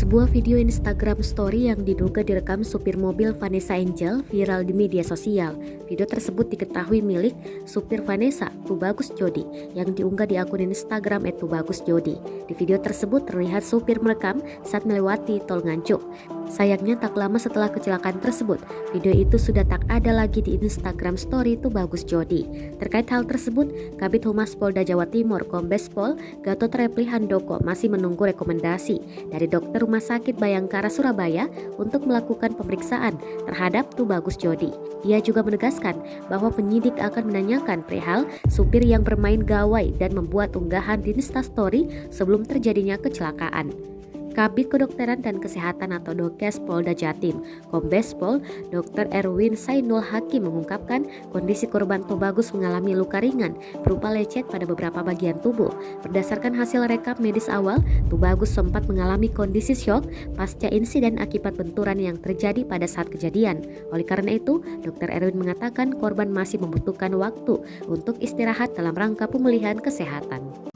Sebuah video Instagram Story yang diduga direkam supir mobil Vanessa Angel viral di media sosial. Video tersebut diketahui milik supir Vanessa, Tubagus Jody, yang diunggah di akun Instagram @tubagusjody. Di video tersebut terlihat supir merekam saat melewati tol Nganjuk. Sayangnya tak lama setelah kecelakaan tersebut, video itu sudah tak ada lagi di Instagram Story Tubagus Jody. Terkait hal tersebut, Kabid Humas Polda Jawa Timur Kombes Pol Gatot Repli Handoko masih menunggu rekomendasi dari dokter Rumah Sakit Bayangkara Surabaya untuk melakukan pemeriksaan terhadap Tubagus Jody. Ia juga menegaskan bahwa penyidik akan menanyakan perihal supir yang bermain gawai dan membuat unggahan di Instastory sebelum terjadinya kecelakaan. Kabid Kedokteran dan Kesehatan atau Dokes Polda Jatim, Kombes Pol Dr. Erwin Sainul Hakim mengungkapkan kondisi korban Tubagus mengalami luka ringan berupa lecet pada beberapa bagian tubuh. Berdasarkan hasil rekap medis awal, Tubagus sempat mengalami kondisi syok pasca insiden akibat benturan yang terjadi pada saat kejadian. Oleh karena itu, Dr. Erwin mengatakan korban masih membutuhkan waktu untuk istirahat dalam rangka pemulihan kesehatan.